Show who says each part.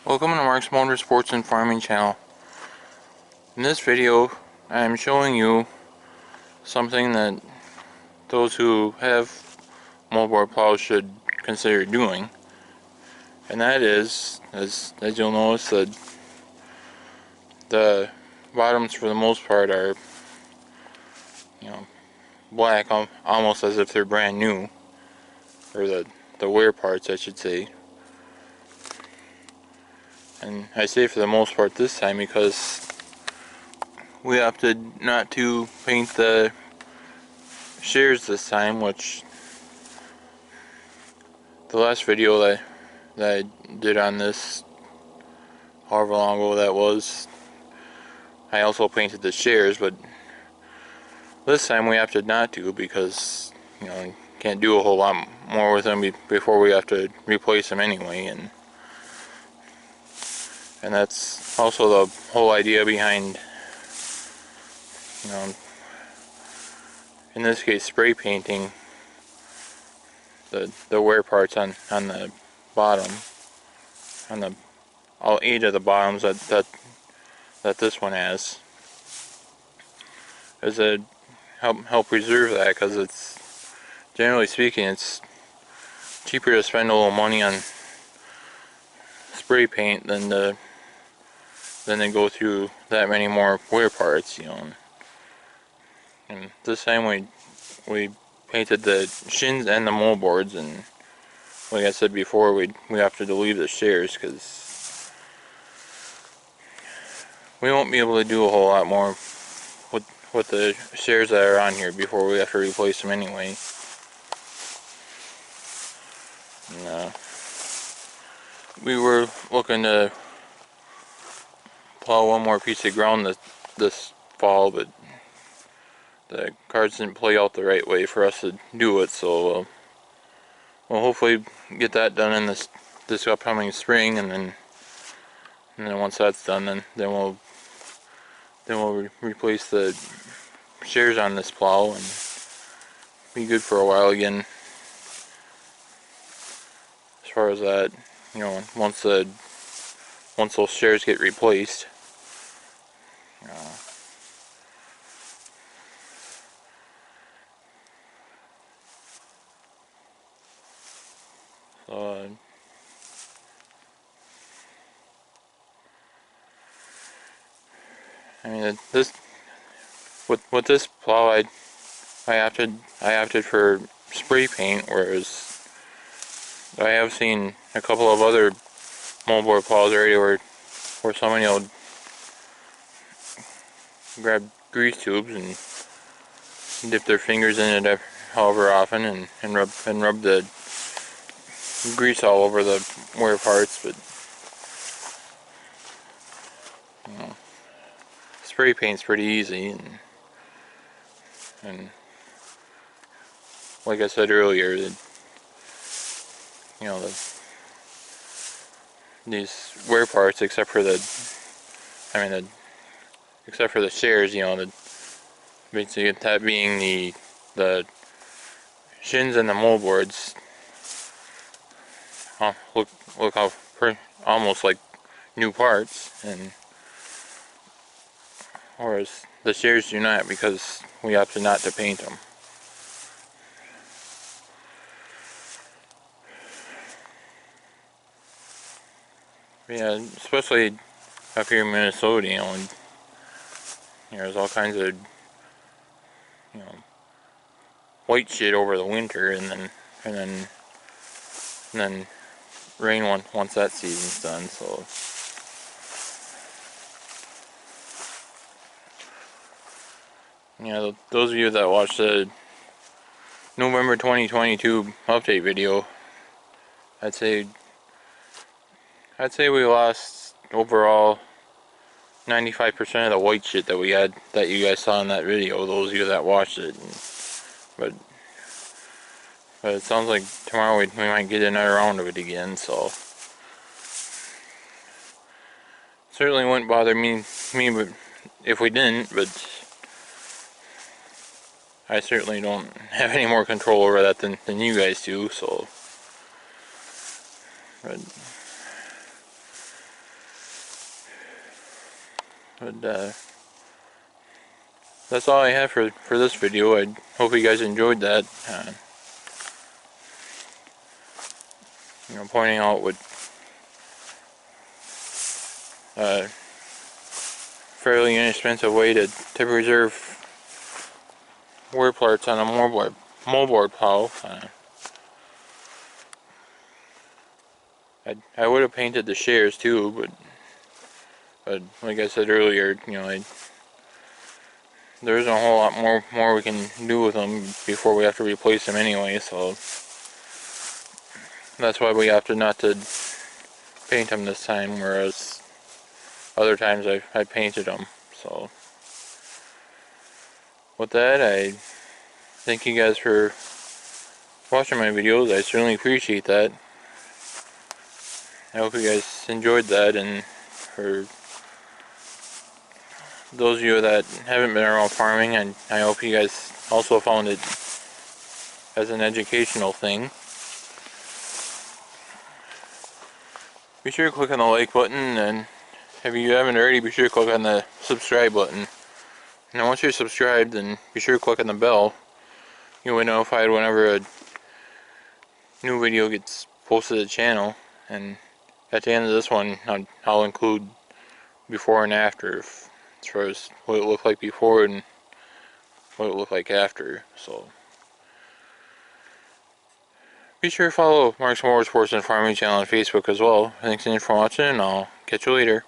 Speaker 1: Welcome to Mark's Motorsports and Farming channel. In this video, I am showing you something that those who have moldboard plows should consider doing, and that is, as you'll notice, that the bottoms for the most part are, black, almost as if they're brand new, or the wear parts, I should say. And I say for the most part this time because we opted not to paint the shares this time, which the last video that I did on this, however long ago that was, I also painted the shares, but this time we opted not to because, can't do a whole lot more with them before we have to replace them anyway, and that's also the whole idea behind, in this case, spray painting the wear parts on the bottom, on all 8 of the bottoms that this one has, is to help preserve that, because it's, generally speaking, it's cheaper to spend a little money on spray paint than to go through that many more wear parts, And this time we painted the shins and the moldboards, and like I said before, we have to leave the shares because we won't be able to do a whole lot more with the shares that are on here before we have to replace them anyway. And, we were looking to plow one more piece of ground this fall, but the cards didn't play out the right way for us to do it, so we'll hopefully get that done in this upcoming spring, and then once that's done, then we'll replace the shares on this plow and be good for a while again. As far as that, once those shares get replaced. So I mean, this with this plow, I opted for spray paint, whereas I have seen a couple of other moldboard plows already where somebody will grab grease tubes and dip their fingers in it however often and rub the grease all over the wear parts, but spray paint's pretty easy, and like I said earlier, these wear parts, except for the shares, basically that being the shins and the moldboards, look how almost like new parts, and whereas the shares do not, because we opted not to paint them. Yeah, especially up here in Minnesota, and there's all kinds of white shit over the winter, and then rain once that season's done. So those of you that watched the November 2022 update video, I'd say we lost overall 95% of the white shit that we had, that you guys saw in that video, those of you that watched it. But it sounds like tomorrow we might get another round of it again, so certainly wouldn't bother me but if we didn't, but I certainly don't have any more control over that than you guys do, so. But But that's all I have for this video. I hope you guys enjoyed that. Pointing out what fairly inexpensive way to preserve wear parts on a moldboard plow. I would have painted the shares too, but like I said earlier, there isn't a whole lot more we can do with them before we have to replace them anyway. So that's why we opted not to paint them this time, whereas other times I painted them. So with that, I thank you guys for watching my videos. I certainly appreciate that. I hope you guys enjoyed that, and for those of you that haven't been around farming, and I hope you guys also found it as an educational thing. Be sure to click on the like button, and if you haven't already, be sure to click on the subscribe button. And once you're subscribed, then be sure to click on the bell. You'll be notified whenever a new video gets posted to the channel. And at the end of this one, I'll include before and after, as far as what it looked like before and what it looked like after. So be sure to follow Mark's Motorsports and Farming channel on Facebook as well. Thanks again for watching, and I'll catch you later.